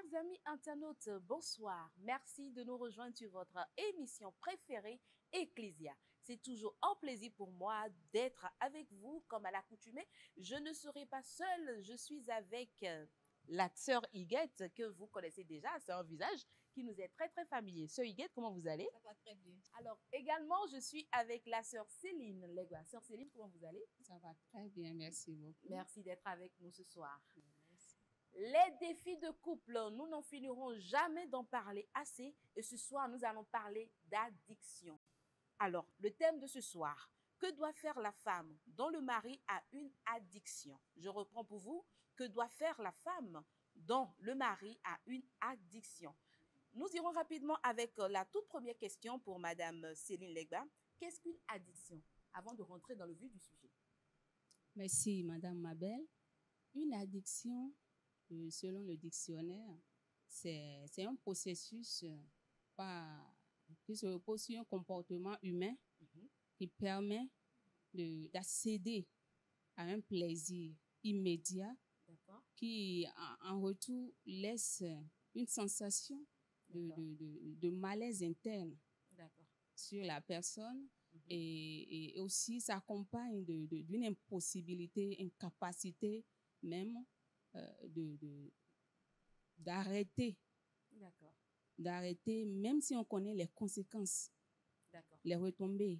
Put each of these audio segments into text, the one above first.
Chers amis internautes, bonsoir. Merci de nous rejoindre sur votre émission préférée, Ecclesia. C'est toujours un plaisir pour moi d'être avec vous, comme à l'accoutumée. Je ne serai pas seule, je suis avec la sœur Huguette, que vous connaissez déjà. C'est un visage qui nous est très familier. Sœur Huguette, comment vous allez? Ça va très bien. Alors, également, je suis avec la sœur Céline Legua. Sœur Céline, comment vous allez? Ça va très bien, merci beaucoup. Merci d'être avec nous ce soir. Merci. Les défis de couple, nous n'en finirons jamais d'en parler assez et ce soir, nous allons parler d'addiction. Alors, le thème de ce soir, que doit faire la femme dont le mari a une addiction? Je reprends pour vous, que doit faire la femme dont le mari a une addiction? Nous irons rapidement avec la toute première question pour Madame Céline Legba. Qu'est-ce qu'une addiction? Avant de rentrer dans le vif du sujet. Merci, Madame Mabel. Une addiction, selon le dictionnaire, c'est un processus qui se repose sur un comportement humain qui permet d'accéder à un plaisir immédiat qui, en retour, laisse une sensation de malaise interne sur la personne et aussi s'accompagne d'une impossibilité, incapacité même d'arrêter. D'arrêter, même si on connaît les conséquences, les retombées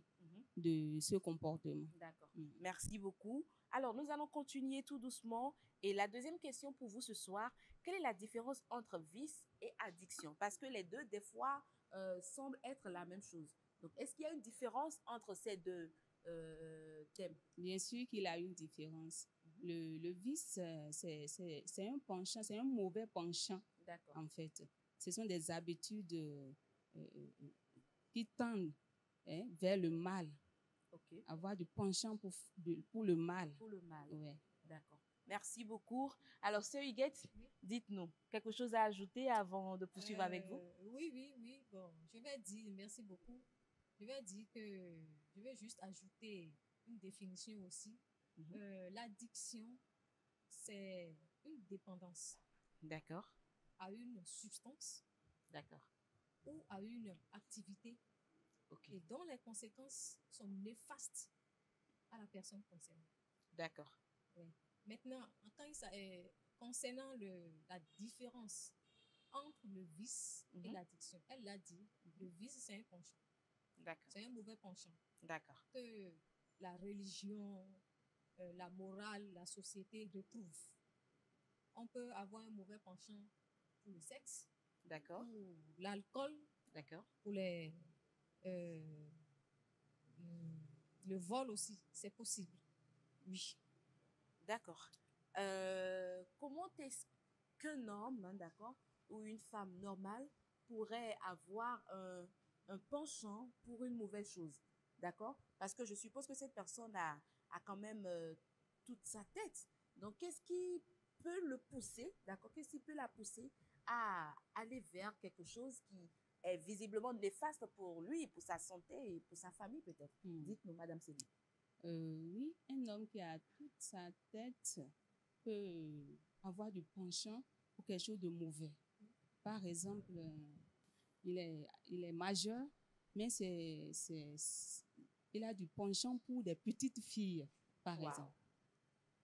de ce comportement. D'accord. Merci beaucoup. Alors, nous allons continuer tout doucement. Et la deuxième question pour vous ce soir, quelle est la différence entre vice et addiction? Parce que les deux, des fois, semblent être la même chose. Donc, est-ce qu'il y a une différence entre ces deux thèmes? Bien sûr qu'il y a une différence. Le vice, c'est un penchant, c'est un mauvais penchant, en fait. Ce sont des habitudes qui tendent vers le mal. Avoir du penchant pour le mal. Pour le mal. Ouais. D'accord. Merci beaucoup. Alors, sœur Huguette, dites-nous, quelque chose à ajouter avant de poursuivre avec vous? Oui. Bon, je vais dire, merci beaucoup. Je vais juste ajouter une définition aussi. L'addiction, c'est une dépendance. D'accord. À une substance. D'accord. Ou à une activité. Et dont les conséquences sont néfastes à la personne concernée. D'accord. Oui. Maintenant, concernant la différence entre le vice et l'addiction, elle l'a dit, le vice, c'est un penchant. D'accord. C'est un mauvais penchant. D'accord. Que la religion, la morale, la société retrouve. On peut avoir un mauvais penchant pour le sexe. D'accord. Pour l'alcool. D'accord. Pour le vol aussi, c'est possible. Oui. D'accord. Comment est-ce qu'un homme, d'accord, ou une femme normale pourrait avoir un penchant pour une mauvaise chose, d'accord? Parce que je suppose que cette personne a quand même toute sa tête. Donc, qu'est-ce qui peut le pousser, d'accord? Qu'est-ce qui peut la pousser à aller vers quelque chose qui est visiblement néfaste pour lui, pour sa santé et pour sa famille peut-être? Dites-nous, Madame Céline. Oui, un homme qui a toute sa tête peut avoir du penchant pour quelque chose de mauvais. Par exemple, il est majeur, mais il a du penchant pour des petites filles, par exemple.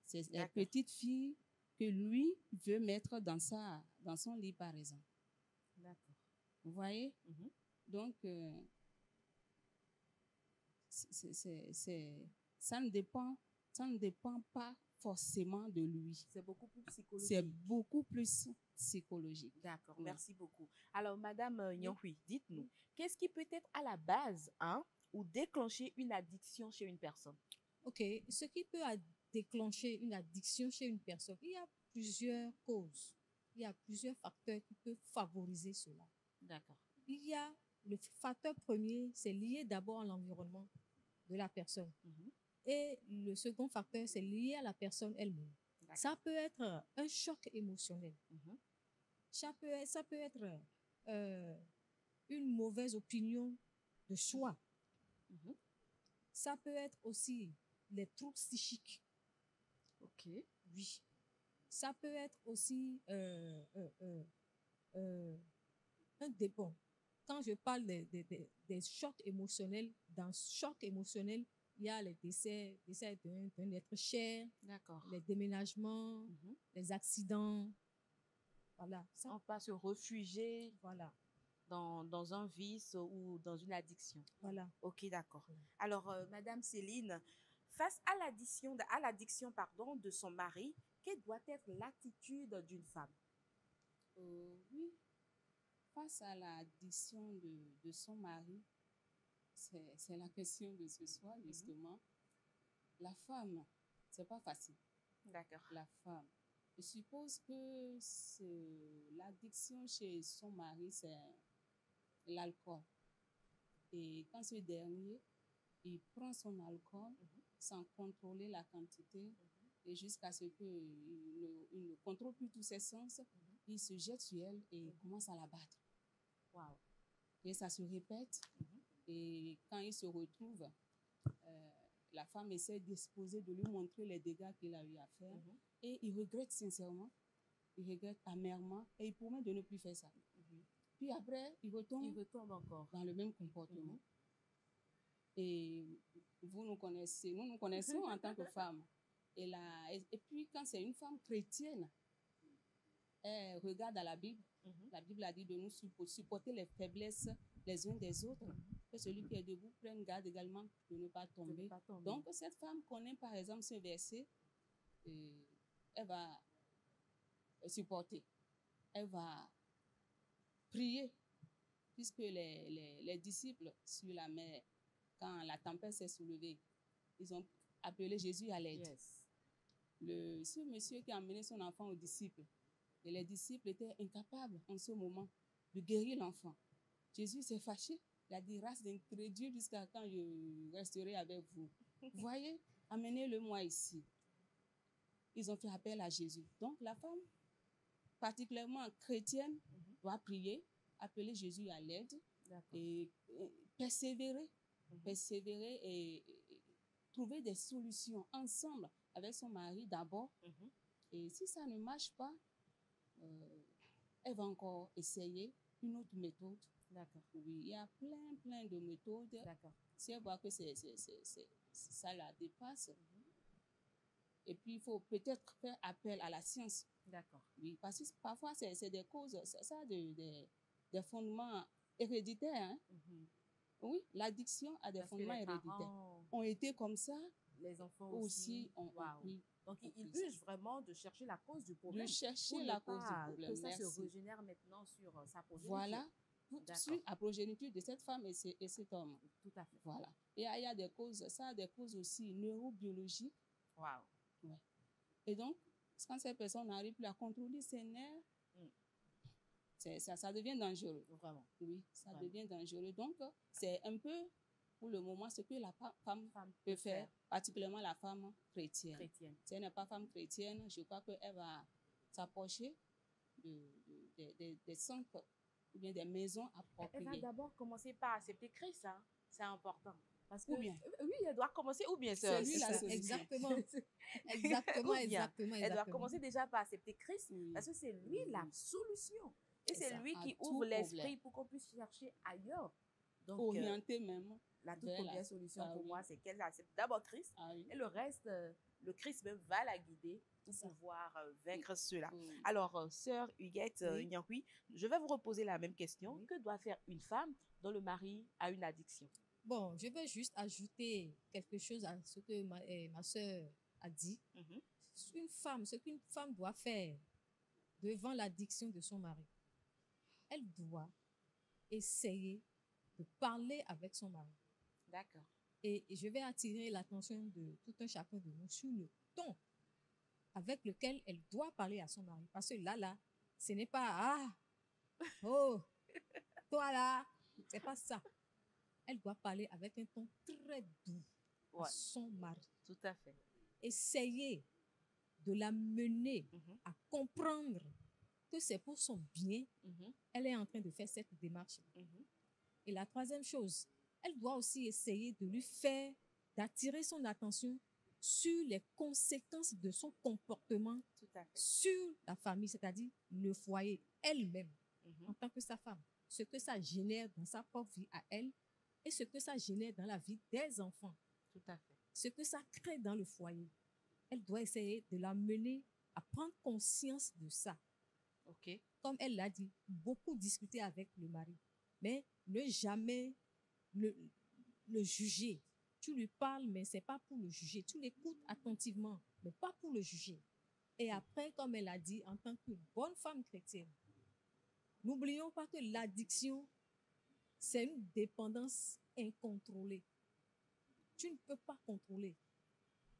C'est des petites filles que lui veut mettre dans son lit, par exemple. D'accord. Vous voyez? Donc, ça ne dépend pas forcément de lui. C'est beaucoup plus psychologique. C'est beaucoup plus psychologique. D'accord, merci beaucoup. Alors, Madame Nyohui, dites-nous, qu'est-ce qui peut être à la base ou déclencher une addiction chez une personne? Ok, ce qui peut déclencher une addiction chez une personne, il y a plusieurs causes. Il y a plusieurs facteurs qui peuvent favoriser cela. D'accord. Il y a le facteur premier, c'est lié d'abord à l'environnement de la personne. Et le second facteur, c'est lié à la personne elle-même. Ça peut être un choc émotionnel. Ça peut être une mauvaise opinion de soi. Ça peut être aussi les troubles psychiques. Ok. Oui. Ça peut être aussi un dépôt. Quand je parle des chocs émotionnels, dans ce choc émotionnel, il y a les décès d'un être cher, les déménagements, les accidents. Voilà. Ça, on peut se réfugier voilà. dans un vice ou dans une addiction. Voilà. Ok, d'accord. Alors, Madame Céline, face à l'addiction de son mari, quelle doit être l'attitude d'une femme? Oui, face à l'addiction de son mari, c'est la question de ce soir, justement. La femme, c'est pas facile. D'accord. La femme. Je suppose que l'addiction chez son mari, c'est l'alcool. Et quand ce dernier, il prend son alcool sans contrôler la quantité, et jusqu'à ce qu'il ne contrôle plus tous ses sens, il se jette sur elle et commence à la battre. Wow. Et ça se répète. Et quand il se retrouve, la femme essaie d'exposer, de lui montrer les dégâts qu'il a eu à faire. Et il regrette sincèrement, il regrette amèrement, et il promet de ne plus faire ça. Puis après, il retombe encore dans le même comportement. Et nous connaissons en tant que femmes. Et puis, quand c'est une femme chrétienne, elle regarde à la Bible. La Bible a dit de nous supporter les faiblesses les uns des autres. Que celui qui est debout prenne garde également de ne pas tomber. Donc, cette femme connaît par exemple ce verset, elle va supporter. Elle va prier, puisque les disciples sur la mer, quand la tempête s'est soulevée, ils ont appelé Jésus à l'aide. Ce monsieur qui a emmené son enfant aux disciples, et les disciples étaient incapables en ce moment de guérir l'enfant. Jésus s'est fâché. Il a dit, race d'incrédules, jusqu'à quand je resterai avec vous? Voyez, amenez-le-moi ici. Ils ont fait appel à Jésus. Donc la femme, particulièrement chrétienne, doit prier, appeler Jésus à l'aide et persévérer. Persévérer et trouver des solutions ensemble avec son mari d'abord. Et si ça ne marche pas, elle va encore essayer une autre méthode. Oui, il y a plein de méthodes. Si elle voit que ça la dépasse, et puis il faut peut-être faire appel à la science. Oui, parce que parfois c'est des causes, ça a des fondements héréditaires. Hein? Oui, l'addiction a des fondements héréditaires. Ont été comme ça. Les enfants aussi. Oui. Donc, il use vraiment de chercher la cause du problème. De chercher la cause du problème. Que ça se régénère maintenant sur sa progéniture. Voilà. Sur la progéniture de cette femme et cet homme. Tout à fait. Voilà. Et il y a des causes, ça a des causes aussi neurobiologiques. Wow. Ouais. Et donc, quand cette personne n'arrive plus à contrôler ses nerfs, ça devient dangereux. Vraiment. Oui, ça devient dangereux. Donc, c'est un peu, pour le moment, ce que la femme peut faire, particulièrement la femme chrétienne. Si elle n'est pas femme chrétienne, je crois qu'elle va s'approcher des centres ou bien des maisons appropriées. Elle va d'abord commencer par accepter Christ, hein? C'est important. Parce que, ou bien. Oui, elle doit commencer, ou bien c'est lui la solution. Exactement. exactement. Elle doit commencer déjà par accepter Christ, parce que c'est lui la solution. Et c'est lui qui ouvre l'esprit pour qu'on puisse chercher ailleurs. Donc, orienter même. La toute première solution pour moi, c'est qu'elle accepte d'abord Christ. Et le reste, le Christ même va la guider pour pouvoir vaincre cela. Alors, sœur Huguette Nyankwi, je vais vous reposer la même question. Que doit faire une femme dont le mari a une addiction? Bon, je vais juste ajouter quelque chose à ce que ma sœur a dit. Ce qu'une femme doit faire devant l'addiction de son mari, elle doit essayer de parler avec son mari. D'accord. Et je vais attirer l'attention de tout un chacun de nous sur le ton avec lequel elle doit parler à son mari. Parce que là, ce n'est pas « Ah, oh, toi là », c'est pas ça. Elle doit parler avec un ton très doux à son mari. Tout à fait. Essayer de la mener à comprendre que c'est pour son bien. Elle est en train de faire cette démarche. Et la troisième chose, elle doit aussi essayer de lui faire, d'attirer son attention sur les conséquences de son comportement sur la famille, c'est-à-dire le foyer elle-même. en tant que sa femme, ce que ça génère dans sa propre vie à elle et ce que ça génère dans la vie des enfants. Tout à fait. Ce que ça crée dans le foyer. Elle doit essayer de l'amener à prendre conscience de ça. OK. Comme elle l'a dit, beaucoup discuter avec le mari, mais ne jamais le juger. Tu lui parles, mais c'est pas pour le juger. Tu l'écoutes attentivement, mais pas pour le juger. Et après, comme elle a dit, en tant que bonne femme chrétienne, n'oublions pas que l'addiction, c'est une dépendance incontrôlée. Tu ne peux pas contrôler.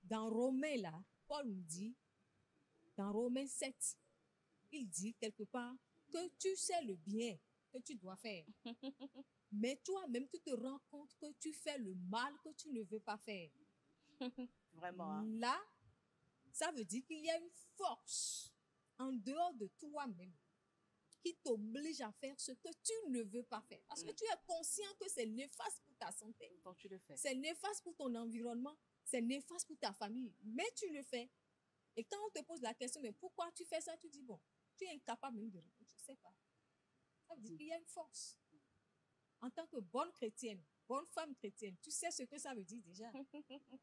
Dans Romains, là, Paul nous dit, dans Romains 7, il dit quelque part que tu sais le bien que tu dois faire. Mais toi-même, tu te rends compte que tu fais le mal que tu ne veux pas faire. Vraiment. Hein? Là, ça veut dire qu'il y a une force en dehors de toi-même qui t'oblige à faire ce que tu ne veux pas faire. Parce que tu es conscient que c'est néfaste pour ta santé. Donc tu le fais. C'est néfaste pour ton environnement. C'est néfaste pour ta famille. Mais tu le fais. Et quand on te pose la question, mais pourquoi tu fais ça? Tu dis, bon, tu es incapable même de répondre. Je ne sais pas. Ça veut dire qu'il y a une force. En tant que bonne chrétienne, bonne femme chrétienne, tu sais ce que ça veut dire déjà.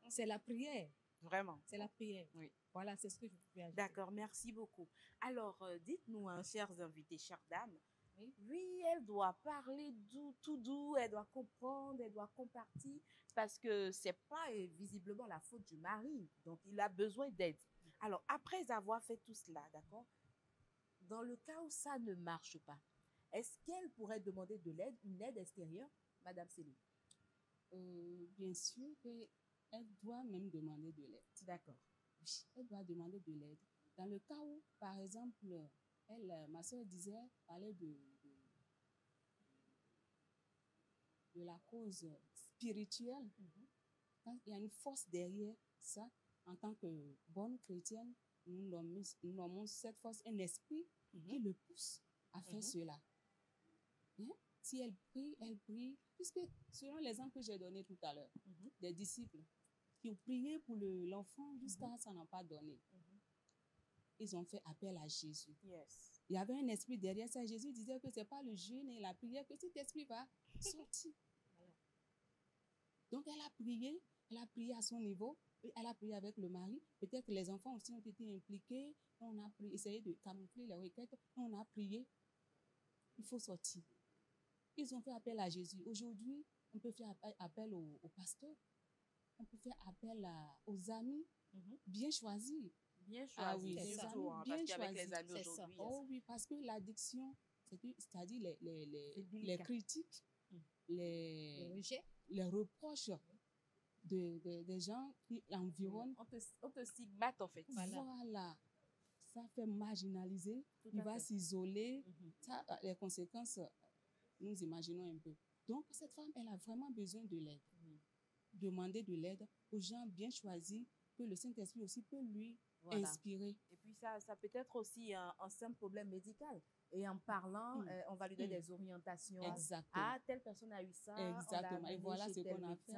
C'est la prière. Vraiment. C'est la prière. Oui. Voilà, c'est ce que je pouvais ajouter. D'accord, merci beaucoup. Alors, dites-nous, hein, chers invités, chères dames, oui, elle doit parler tout doux, elle doit comprendre, elle doit compartir, parce que c'est pas visiblement la faute du mari, donc il a besoin d'aide. Alors, après avoir fait tout cela, d'accord, dans le cas où ça ne marche pas, est-ce qu'elle pourrait demander de l'aide, une aide extérieure, Madame Céline? Bien sûr qu'elle doit même demander de l'aide. D'accord. Oui, elle doit demander de l'aide. Dans le cas où, par exemple, ma soeur parlait de la cause spirituelle. Quand il y a une force derrière ça, en tant que bonne chrétienne, nous nommons cette force un esprit qui le pousse à faire cela. Hein? Si elle prie, puisque selon l'exemple que j'ai donné tout à l'heure, des disciples qui ont prié pour l'enfant jusqu'à ça n'en pas donné. Ils ont fait appel à Jésus. Yes. Il y avait un esprit derrière ça. Jésus disait que ce n'est pas le jeûne et la prière que cet esprit va sortir. Donc elle a prié à son niveau, elle a prié avec le mari. Peut-être que les enfants aussi ont été impliqués. On a essayé de camoufler les requêtes. On a prié. Il faut sortir. Ils ont fait appel à Jésus. Aujourd'hui, on peut faire appel au pasteur. On peut faire appel aux amis bien choisis. Bien choisis, ah oui, c'est surtout, surtout, hein, bien parce qu'avec choisis. les amis aujourd'hui. Oh oui, parce que l'addiction, c'est-à-dire les critiques, les reproches des gens qui l'environnent. On te stigmate en fait. Voilà. Ça fait marginaliser, il va s'isoler. Ça, les conséquences, nous imaginons un peu. Donc, cette femme, elle a vraiment besoin de l'aide. Demander de l'aide aux gens bien choisis que le Saint-Esprit aussi peut lui inspirer. Et puis ça peut être aussi un simple problème médical. Et en parlant, on va lui donner des orientations. Exactement. Ah, telle personne a eu ça. Exactement. Et voilà ce qu'on a fait.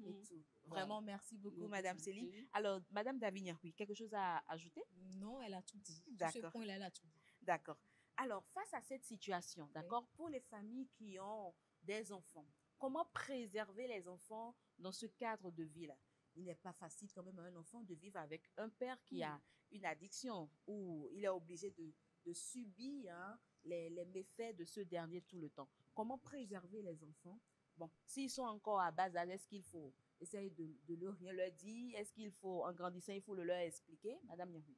Et tout. Vraiment, merci beaucoup, Madame Céline. Alors, Madame Davignac, oui, quelque chose à ajouter? Non, elle a tout dit. D'accord. Sur ce point-là, elle a tout dit. D'accord. Alors, face à cette situation, d'accord, pour les familles qui ont des enfants, comment préserver les enfants dans ce cadre de vie-là? Il n'est pas facile quand même à un enfant de vivre avec un père qui a une addiction ou il est obligé de subir les méfaits de ce dernier tout le temps. Comment préserver les enfants? Bon, s'ils sont encore à bas âge, est-ce qu'il faut essayer de leur rien leur dire? Est-ce qu'il faut, en grandissant, il faut le leur expliquer? Madame Yahou.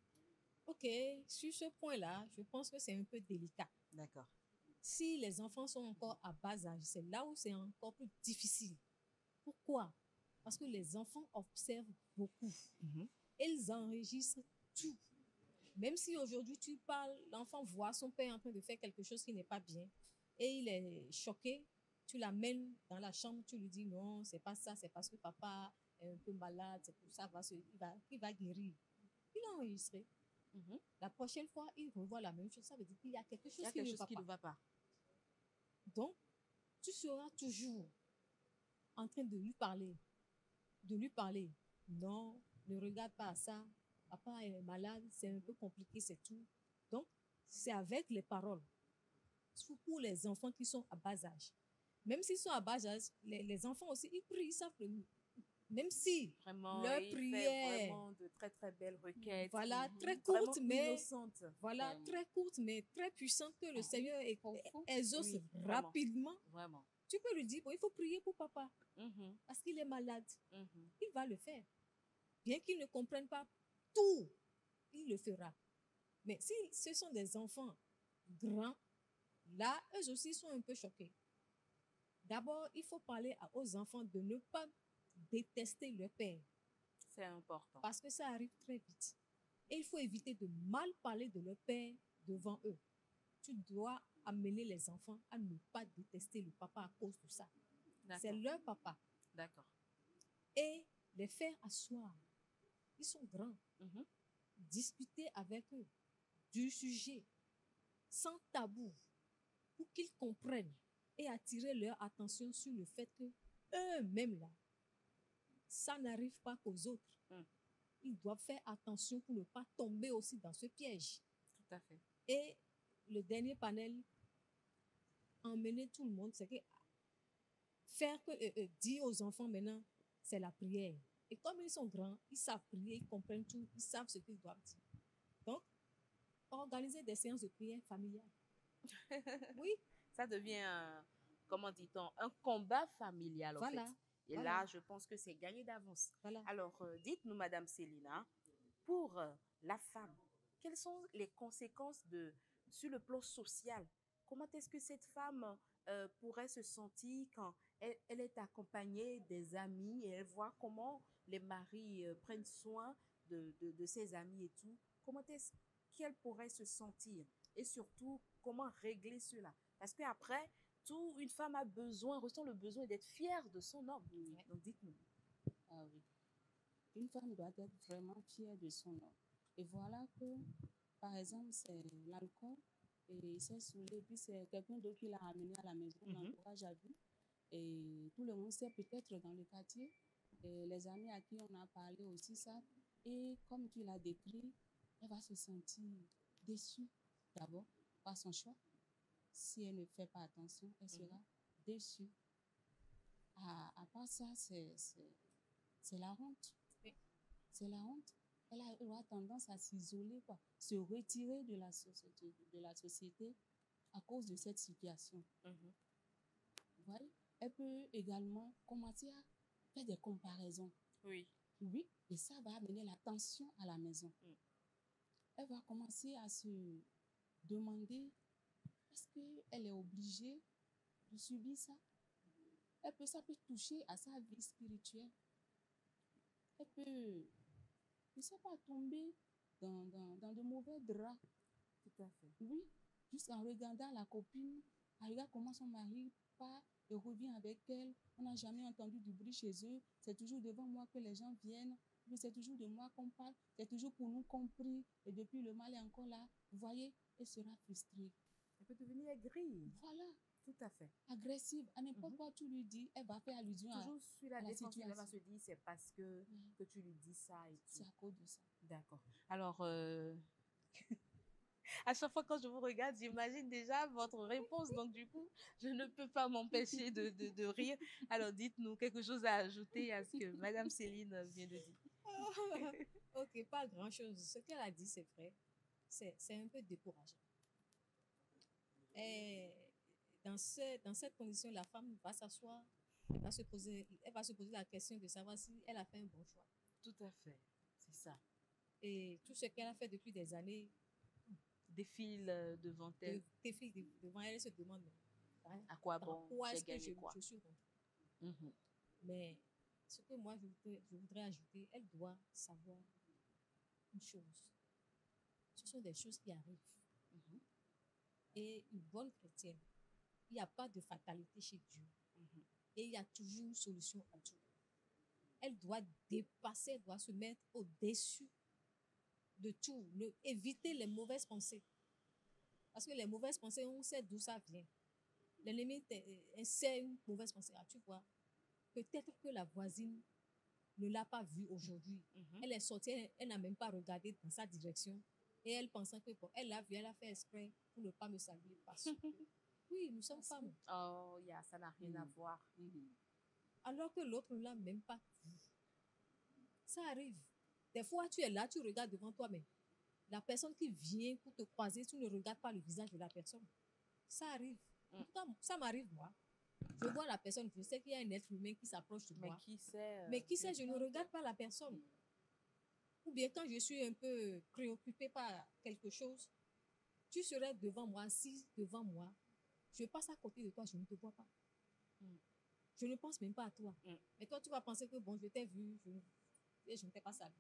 Ok, sur ce point-là, je pense que c'est un peu délicat. D'accord. Si les enfants sont encore à bas âge, c'est là où c'est encore plus difficile. Pourquoi? Parce que les enfants observent beaucoup. Ils enregistrent tout. Même si aujourd'hui tu parles, l'enfant voit son père en train de faire quelque chose qui n'est pas bien et il est choqué, tu l'amènes dans la chambre, tu lui dis non, c'est pas ça, c'est parce que papa est un peu malade, c'est pour ça qu'il va guérir. Il a enregistré. La prochaine fois, il revoit la même chose. Ça veut dire qu'il y a quelque chose qui ne va pas. Donc, tu seras toujours en train de lui parler. Non, ne regarde pas ça. Papa est malade, c'est un peu compliqué, c'est tout. Donc, c'est avec les paroles. pour les enfants qui sont à bas âge. Même s'ils sont à bas âge, les enfants aussi, ils prient, ils savent prier. Même si vraiment, leur il prière, fait vraiment de très très belles requêtes. voilà, très Vraiment courte, mais innocente. voilà, Vraiment. très courte, mais très puissante, que le Seigneur Profond. exauce Oui, vraiment. rapidement. Vraiment. Tu peux lui dire, bon, il faut prier pour papa, Mhm, parce qu'il est malade. mhm. Il va le faire. Bien qu'il ne comprenne pas tout, il le fera. Mais si ce sont des enfants grands, là, eux aussi sont un peu choqués. D'abord, il faut parler aux enfants de ne pas détester leur père, C'est important. parce que ça arrive très vite. Et il faut éviter de mal parler de leur père devant eux. Tu dois amener les enfants à ne pas détester le papa à cause de ça. C'est D'accord. leur papa. D'accord. Et les faire asseoir. Ils sont grands. Mhm. Discuter avec eux du sujet sans tabou pour qu'ils comprennent et attirer leur attention sur le fait que eux-mêmes là, ça n'arrive pas qu'aux autres. Mm. Ils doivent faire attention pour ne pas tomber aussi dans ce piège. Tout à fait. Et le dernier panel, emmener tout le monde, c'est que faire que dire aux enfants maintenant, c'est la prière. Et comme ils sont grands, ils savent prier, ils comprennent tout, ils savent ce qu'ils doivent dire. Donc, organiser des séances de prière familiales. Oui, Ça devient, comment dit-on, un combat familial, en voilà. fait. Et Voilà. là, je pense que c'est gagné d'avance. Voilà. Alors, dites-nous, Madame Célina, pour la femme, quelles sont les conséquences sur le plan social? Comment est-ce que cette femme pourrait se sentir quand elle est accompagnée des amis et elle voit comment les maris prennent soin de ses amis et tout? Comment est-ce qu'elle pourrait se sentir? Et surtout, comment régler cela? Parce qu'après, une femme ressent le besoin d'être fière de son homme. Oui. Donc, dites-nous. Ah oui. Une femme doit être vraiment fière de son homme. Et voilà que, par exemple, c'est l'alcool, et il s'est saoulé, puis c'est quelqu'un d'autre qui l'a amené à la maison, l'entourage a vu. Et tout le monde sait peut-être dans le quartier, et les amis à qui on a parlé aussi savent. Et comme tu l'as décrit, elle va se sentir déçue d'abord par son choix. Si elle ne fait pas attention, elle sera déçue. À part ça, c'est la honte. C'est la honte. Elle aura tendance à s'isoler, quoi, se retirer de la société à cause de cette situation. Vous voyez? Elle peut également commencer à faire des comparaisons. Oui. Oui, et ça va amener la tension à la maison. Elle va commencer à se demander, est-ce qu'elle est obligée de subir ça? Ça peut toucher à sa vie spirituelle. Elle peut, je ne sais pas, tomber dans de mauvais draps. Tout à fait. Oui, juste en regardant la copine, elle regarde comment son mari part et revient avec elle. On n'a jamais entendu du bruit chez eux. C'est toujours devant moi que les gens viennent. Puis c'est toujours de moi qu'on parle. C'est toujours pour nous qu'on prie. Et depuis, le mal est encore là. Vous voyez, elle sera frustrée. Elle peut devenir aigrie. Voilà. Tout à fait. Agressive. À n'importe quoi tu lui dis, elle va faire allusion Toujours sur la défensive, situation. elle va se dire c'est parce que tu lui dis ça et tout. C'est à cause de ça. D'accord. Alors, à chaque fois quand je vous regarde, j'imagine déjà votre réponse. Donc, du coup, je ne peux pas m'empêcher de rire. Alors, dites-nous quelque chose à ajouter à ce que Madame Céline vient de dire. Ok, pas grand-chose. Ce qu'elle a dit, c'est vrai. C'est un peu décourageant. Et dans cette condition, la femme va s'asseoir, elle va se poser la question de savoir si elle a fait un bon choix. Tout à fait, c'est ça. Et tout ce qu'elle a fait depuis des années défile devant elle. Défile devant elle, elle se demande à quoi bon, pourquoi est-ce que je suis rentrée. Mais ce que moi je voudrais ajouter, elle doit savoir une chose. Ce sont des choses qui arrivent. Et une bonne chrétienne, il n'y a pas de fatalité chez Dieu. Et il y a toujours une solution à tout. Elle doit dépasser, elle doit se mettre au-dessus de tout. Éviter les mauvaises pensées. Parce que les mauvaises pensées, on sait d'où ça vient. L'ennemi sait une mauvaise pensée. Ah, tu vois, peut-être que la voisine ne l'a pas vue aujourd'hui. Elle est sortie, elle n'a même pas regardé dans sa direction. Et elle pensait que bon, elle l'a vu, elle a fait exprès pour ne pas me saluer parce que Oui, nous sommes femmes. Oh, ça n'a rien à voir. Alors que l'autre ne l'a même pas vu. Ça arrive. Des fois, tu es là, tu regardes devant toi, mais la personne qui vient pour te croiser, tu ne regardes pas le visage de la personne. Ça arrive. En tout cas, ça m'arrive, moi. Je vois la personne, je sais qu'il y a un être humain qui s'approche de moi. Mais qui sait, je ne regarde pas la personne. Ou bien quand je suis un peu préoccupée par quelque chose, tu serais devant moi, assise devant moi. Je passe à côté de toi, je ne te vois pas. Je ne pense même pas à toi. Mais toi, tu vas penser que, bon, je t'ai vu, et je ne t'ai pas salué.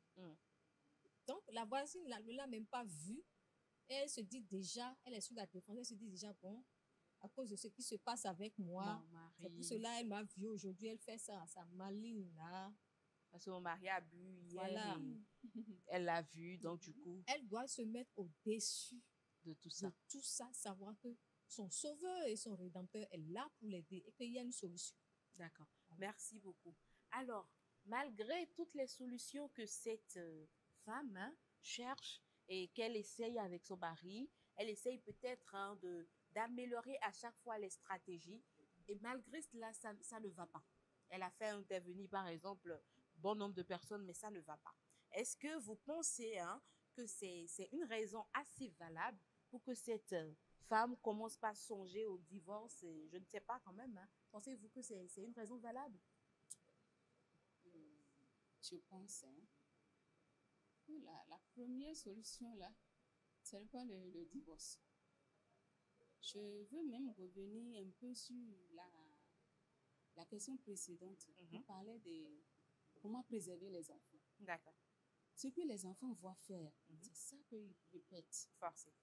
Donc, la voisine ne l'a même pas vue. Elle se dit déjà, elle est sur la défense, elle se dit déjà, bon, à cause de ce qui se passe avec moi, c'est pour cela elle m'a vue aujourd'hui, elle fait ça, sa maligne là. Parce que mon mari a bu hier, voilà. Elle l'a vu, donc du coup... Elle doit se mettre au-dessus de tout ça. Savoir que son sauveur et son rédempteur est là pour l'aider et qu'il y a une solution. D'accord, merci beaucoup. Alors, malgré toutes les solutions que cette femme cherche et qu'elle essaye avec son mari, elle essaye peut-être d'améliorer à chaque fois les stratégies. Et malgré cela, ça ne va pas. Elle a fait intervenir, par exemple, bon nombre de personnes, mais ça ne va pas. Est-ce que vous pensez que c'est une raison assez valable pour que cette femme commence par songer au divorce? Je ne sais pas quand même. Pensez-vous que c'est une raison valable? Je pense que la première solution, là, ce n'est pas le divorce. Je veux même revenir un peu sur la question précédente. On parlait de comment préserver les enfants. D'accord. Ce que les enfants voient faire, c'est ça qu'ils répètent.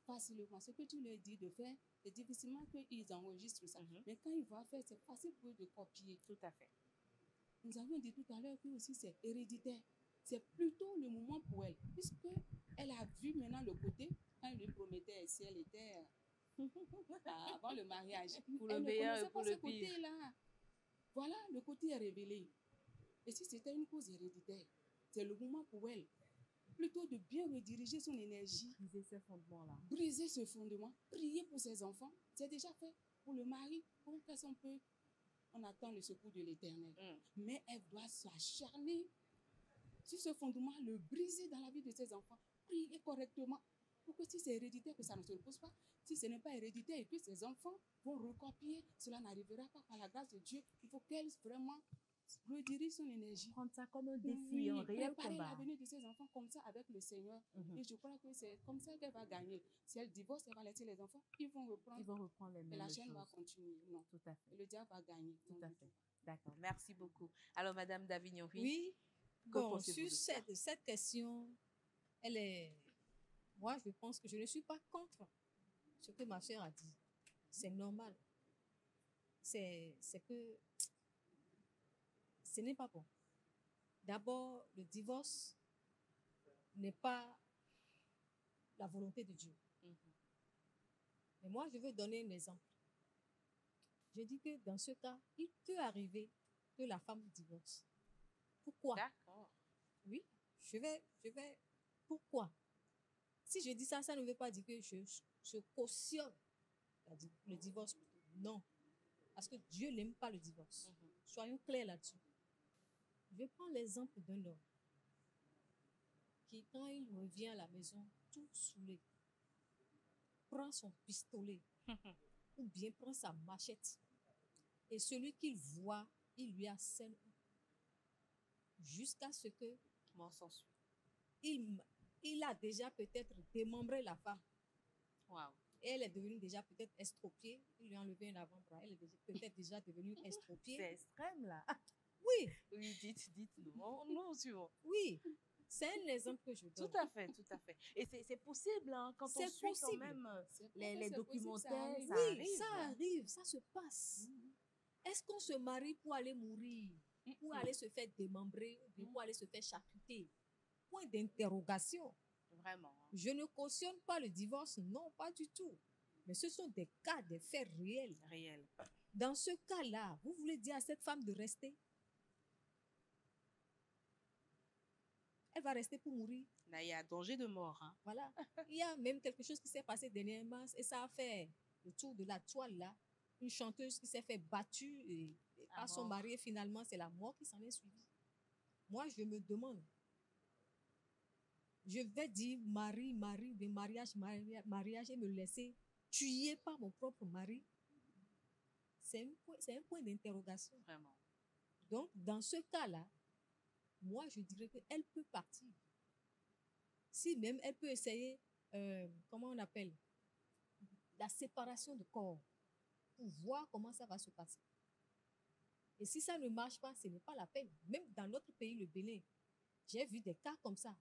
Facilement. Ce que tu leur dis de faire, c'est difficilement qu'ils enregistrent ça. Mais quand ils voient faire, c'est facile pour eux de copier. Tout à fait. Nous avons dit tout à l'heure que aussi c'est héréditaire. C'est plutôt le moment pour elle, puisqu'elle a vu maintenant le côté, quand elle lui promettait si elle était avant le mariage. Pour le meilleur et pour le pire. Côté-là. Voilà, le côté est révélé. Et si c'était une cause héréditaire, c'est le moment pour elle, plutôt de bien rediriger son énergie. Briser ce fondement-là. Briser ce fondement. Prier pour ses enfants. C'est déjà fait. Pour le mari, pour faire son peu, on attend le secours de l'Éternel. Mais elle doit s'acharner sur ce fondement, le briser dans la vie de ses enfants. Prier correctement. Pour que si c'est héréditaire, que ça ne se repose pas. Si ce n'est pas héréditaire et que ses enfants vont recopier, cela n'arrivera pas par la grâce de Dieu. Il faut qu'elle vraiment redirige son énergie. Prendre ça comme un défi, un réel préparer combat. l'avenir de ses enfants comme ça avec le Seigneur. Et je crois que c'est comme ça qu'elle va gagner. Si elle divorce, elle va laisser les enfants. Ils vont reprendre les mêmes et la choses. chaîne va continuer. Non. Tout à fait. Et le diable va gagner. Tout à fait. D'accord. Merci beaucoup. Alors, Madame Davignon, oui. Bon, sur cette question, moi, je pense que je ne suis pas contre ce que ma chère a dit. C'est normal. C'est que ce n'est pas bon. D'abord, le divorce n'est pas la volonté de Dieu. Mais moi, je veux donner un exemple. Je dis que dans ce cas, il peut arriver que la femme divorce. Pourquoi? D'accord. Oui, je vais. Pourquoi? Si je dis ça, ça ne veut pas dire que je cautionne le divorce. Non. Parce que Dieu n'aime pas le divorce. Soyons clairs là-dessus. Je prends l'exemple d'un homme qui, quand il revient à la maison, tout saoulé, prend son pistolet ou bien prend sa machette et celui qu'il voit, il lui assène jusqu'à ce que il a déjà peut-être démembré la femme. Wow. Et elle est devenue déjà peut-être estropiée. Il lui a enlevé un avant-bras. Elle est peut-être déjà devenue estropiée. C'est extrême là. Oui. Oui, dites-nous. Nous suivons. Oui. C'est un exemple que je donne. Tout à fait. Et c'est possible quand on suit quand même les documentaires. Ça arrive, ça se passe. Est-ce qu'on se marie pour aller mourir, pour aller se faire démembrer, pour aller se faire charcuter? Point d'interrogation. Vraiment. Je ne cautionne pas le divorce, non, pas du tout. Mais ce sont des cas, des faits réels. Dans ce cas-là, vous voulez dire à cette femme de rester? Elle va rester pour mourir. Là, il y a danger de mort. Voilà. Il y a même quelque chose qui s'est passé dernièrement et ça a fait le tour de la toile là. une chanteuse qui s'est fait battue et par son mari, et finalement, c'est la mort qui s'en est suivie. Moi, je me demande, je vais dire de mariage et me laisser tuer par mon propre mari. C'est un point d'interrogation. Vraiment. Donc, dans ce cas-là, moi, je dirais qu'elle peut partir. Si même elle peut essayer, comment on appelle, la séparation de corps, pour voir comment ça va se passer. Et si ça ne marche pas, ce n'est pas la peine. Même dans notre pays, le Bénin, j'ai vu des cas comme ça.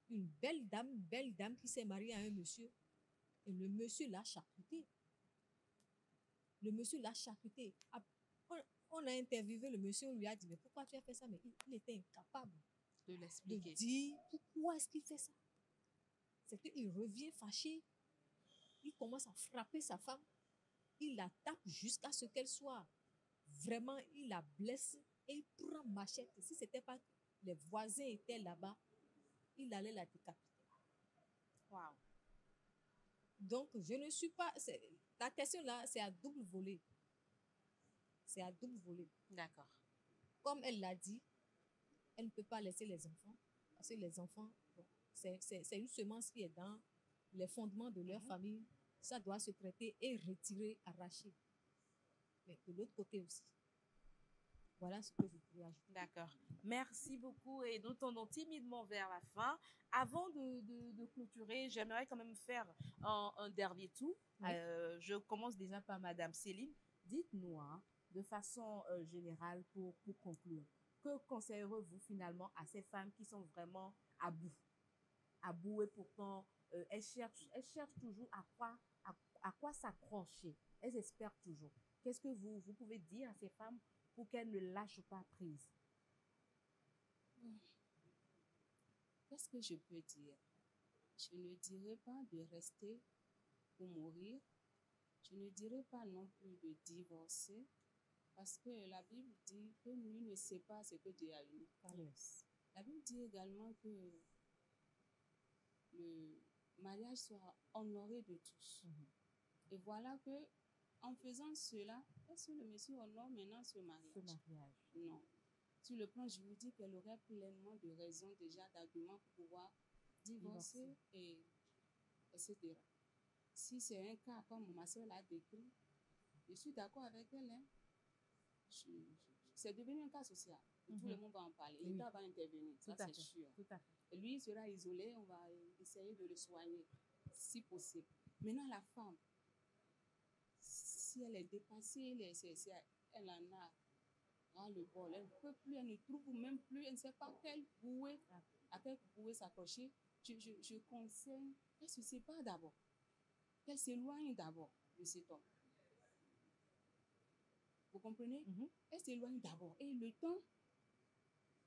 Une belle dame qui s'est mariée à un monsieur, et le monsieur l'a charcuté. Le monsieur l'a charcuté. On a interviewé le monsieur, on lui a dit, mais pourquoi tu as fait ça? Mais il était incapable de l'expliquer. De dire pourquoi est-ce qu'il fait ça. C'est qu'il revient fâché, il commence à frapper sa femme, il la tape jusqu'à ce qu'elle soit vraiment, il la blesse et il prend machette. Si ce n'était pas les voisins étaient là-bas, il allait la décapiter. Wow. Donc, je ne suis pas... La question là, c'est à double volet. C'est à double volet. D'accord. Comme elle l'a dit, elle ne peut pas laisser les enfants. Parce que les enfants, bon, c'est une semence qui est dans les fondements de leur famille. Ça doit se traiter et retirer, arracher. Mais de l'autre côté aussi. Voilà ce que je pourrais ajouter. D'accord. Merci beaucoup et nous tendons timidement vers la fin. Avant de clôturer, j'aimerais quand même faire un dernier tour. Oui. Je commence déjà par Madame Céline. Dites-nous, de façon générale, pour conclure, que conseillerez-vous finalement à ces femmes qui sont vraiment à bout? À bout et pourtant, elles cherchent toujours à quoi s'accrocher. Elles espèrent toujours. Qu'est-ce que vous pouvez dire à ces femmes pour qu'elles ne lâchent pas prise? Qu'est-ce que je peux dire? Je ne dirais pas de rester pour mourir. Je ne dirais pas non plus de divorcer. Parce que la Bible dit que nul ne sait pas ce que Dieu a uni. Yes. La Bible dit également que le mariage soit honoré de tous. Et voilà que en faisant cela, est-ce que le monsieur honore maintenant ce mariage? Non. Sur le plan juridique, elle aurait pleinement de raisons déjà, d'arguments pour pouvoir divorcer, etc. Si c'est un cas comme ma soeur l'a décrit, je suis d'accord avec elle. Hein. C'est devenu un cas social. Tout le monde va en parler. L'État va intervenir, ça c'est sûr. Et lui, il sera isolé, on va essayer de le soigner, si possible. Maintenant, la femme, si elle est dépassée, elle en a le bol, elle ne peut plus, elle ne trouve même plus, elle ne sait pas à quelle bouée s'accrocher. Je conseille qu'elle se sépare d'abord, qu'elle s'éloigne d'abord de cet homme. Vous comprenez? Elle s'éloigne d'abord. Et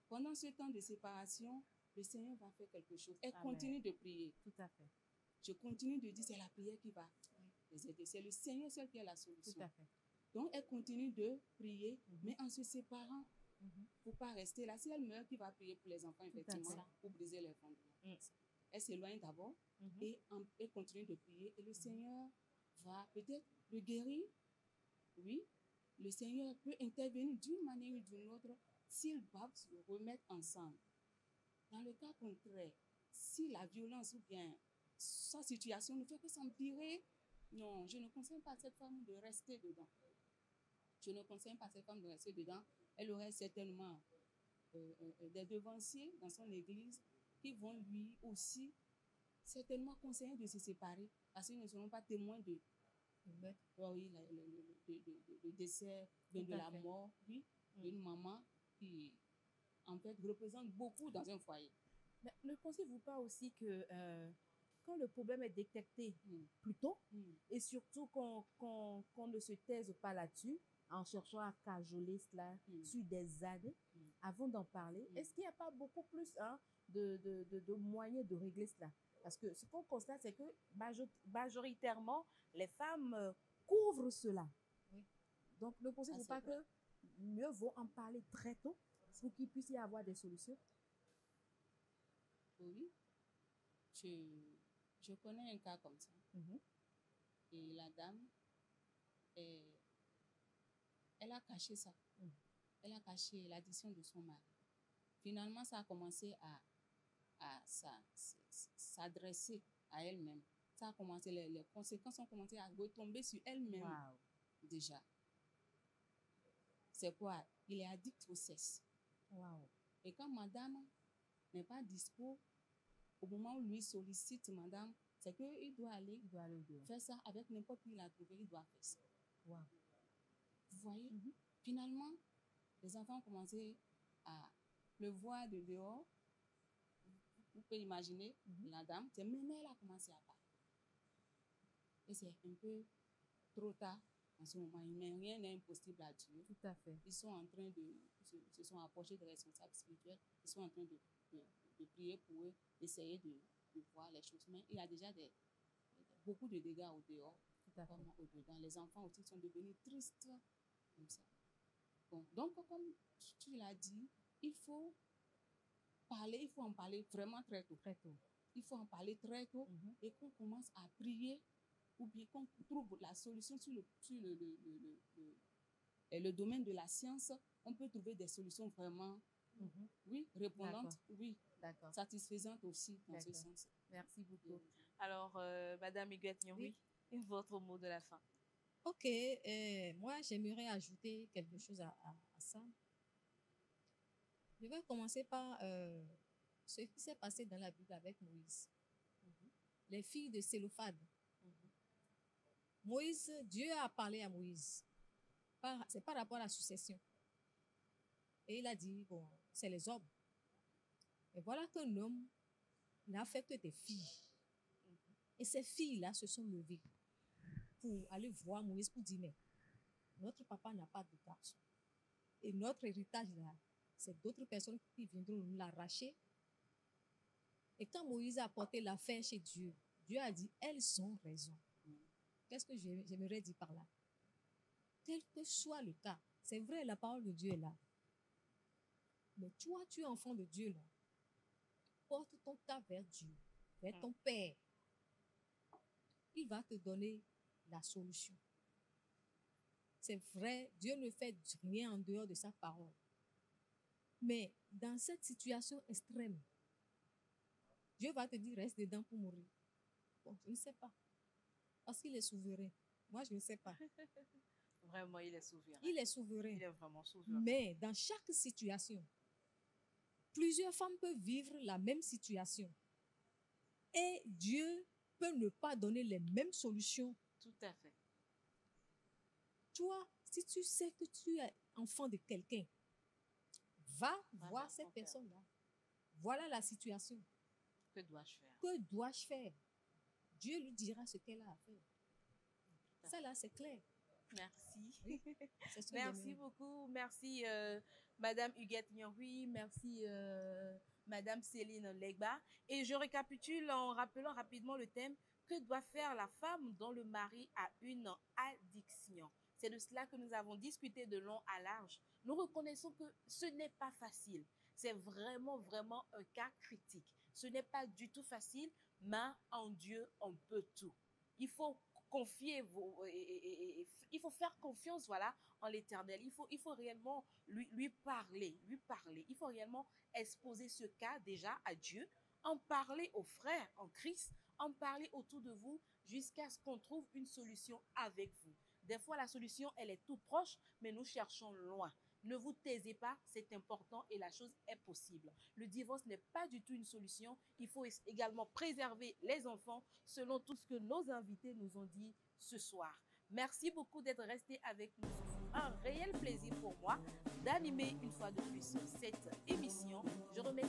pendant ce temps de séparation, le Seigneur va faire quelque chose. Elle continue de prier. Tout à fait. Je continue de dire, c'est la prière qui va les aider. C'est le Seigneur seul qui a la solution. Tout à fait. Donc, elle continue de prier, mais en se séparant. Il ne faut pas rester là. Si elle meurt, qui va prier pour les enfants, effectivement, pour briser les fondements. Elle s'éloigne d'abord et elle continue de prier. Et le Seigneur va peut-être le guérir. Oui, le Seigneur peut intervenir d'une manière ou d'une autre s'ils doivent se remettre ensemble. Dans le cas contraire, si la violence ou bien sa situation ne fait que s'empirer, non, je ne conseille pas à cette femme de rester dedans. Je ne conseille pas à cette femme de rester dedans. Elle aurait certainement des devanciers dans son église qui vont lui aussi certainement conseiller de se séparer parce qu'ils ne seront pas témoins de le décès, de la mort, d'une maman qui, en fait, représente beaucoup dans un foyer. Mais ne pensez-vous pas aussi que quand le problème est détecté plus tôt, et surtout qu'on ne se taise pas là-dessus, en cherchant à cajoler cela sur des années, avant d'en parler, est-ce qu'il n'y a pas beaucoup plus de moyens de régler cela? Parce que ce qu'on constate, c'est que majoritairement, les femmes couvrent cela. Oui. Donc, ne pensez-vous pas que mieux vaut en parler très tôt pour qu'il puisse y avoir des solutions? Oui. Je connais un cas comme ça. Et la dame est elle a caché ça. Elle a caché l'addiction de son mari. Finalement, ça a commencé à s'adresser à elle-même. Ça a commencé, les conséquences ont commencé à retomber sur elle-même. Wow. Déjà. C'est quoi? Il est addict au sexe. Wow. Et quand madame n'est pas dispo, au moment où lui sollicite madame, c'est qu'il doit aller faire ça avec n'importe qui il a trouvé, il doit faire ça. Wow. Vous voyez? Finalement, les enfants ont commencé à le voir de dehors. Vous pouvez imaginer, la dame, c'est maintenant elle a commencé à parler. Et c'est un peu trop tard en ce moment. Mais rien n'est impossible à Dieu. Tout à fait. Ils sont en train de se sont approchés des responsables spirituels. Ils sont en train de prier pour eux, d'essayer de voir les choses. Mais il y a déjà beaucoup de dégâts au dehors, comme au dedans. Les enfants aussi sont devenus tristes comme ça. Bon, donc, comme tu l'as dit, il faut parler, il faut en parler vraiment très tôt. Très tôt. Il faut en parler très tôt et qu'on commence à prier ou bien qu'on trouve la solution sur le domaine de la science. On peut trouver des solutions vraiment, oui, répondantes, oui, satisfaisantes aussi dans ce sens. Merci beaucoup. Alors, Madame Huguette Nyori, votre mot de la fin. Ok, moi j'aimerais ajouter quelque chose à ça. Je vais commencer par ce qui s'est passé dans la Bible avec Moïse. Les filles de Sélophade. Moïse, Dieu a parlé à Moïse. C'est par rapport à la succession. Et il a dit, bon, c'est les hommes. Et voilà qu'un homme n'a fait que des filles. Et ces filles-là se sont levées pour aller voir Moïse pour dire, mais notre papa n'a pas de garçon. Et notre héritage, là, c'est d'autres personnes qui viendront nous l'arracher. Et quand Moïse a apporté l'affaire chez Dieu, Dieu a dit, elles ont raison. Qu'est-ce que j'aimerais dire par là? Quel que soit le cas, c'est vrai, la parole de Dieu est là. Mais toi, tu es enfant de Dieu, là. Porte ton cas vers Dieu, vers ton Père. Il va te donner la solution. C'est vrai, Dieu ne fait rien en dehors de sa parole. Mais dans cette situation extrême, Dieu va te dire, reste dedans pour mourir. Bon, je ne sais pas. Parce qu'il est souverain. Moi, je ne sais pas. Vraiment, il est souverain. Il est souverain. Il est vraiment souverain. Mais dans chaque situation, plusieurs femmes peuvent vivre la même situation. Et Dieu peut ne pas donner les mêmes solutions. Tout à fait. Toi, si tu sais que tu es enfant de quelqu'un, va voir cette personne-là. Voilà la situation. Que dois-je faire? Que dois-je faire? Dieu lui dira ce qu'elle a à faire. Ça là, c'est clair. Merci. Oui, merci beaucoup. Merci, Madame Huguette Nyori. Merci, Madame Céline Legba. Et je récapitule en rappelant rapidement le thème. Que doit faire la femme dont le mari a une addiction? C'est de cela que nous avons discuté de long à large. Nous reconnaissons que ce n'est pas facile. C'est vraiment, vraiment un cas critique. Ce n'est pas du tout facile, mais en Dieu, on peut tout. Il faut confier il faut faire confiance, voilà, en l'Éternel. Il faut réellement lui parler. Il faut réellement exposer ce cas déjà à Dieu, en parler aux frères en Christ, en parler autour de vous jusqu'à ce qu'on trouve une solution avec vous. Des fois, la solution, elle est toute proche, mais nous cherchons loin. Ne vous taisez pas, c'est important et la chose est possible. Le divorce n'est pas du tout une solution. Il faut également préserver les enfants selon tout ce que nos invités nous ont dit ce soir. Merci beaucoup d'être restés avec nous. Un réel plaisir pour moi d'animer une fois de plus cette émission. Je remercie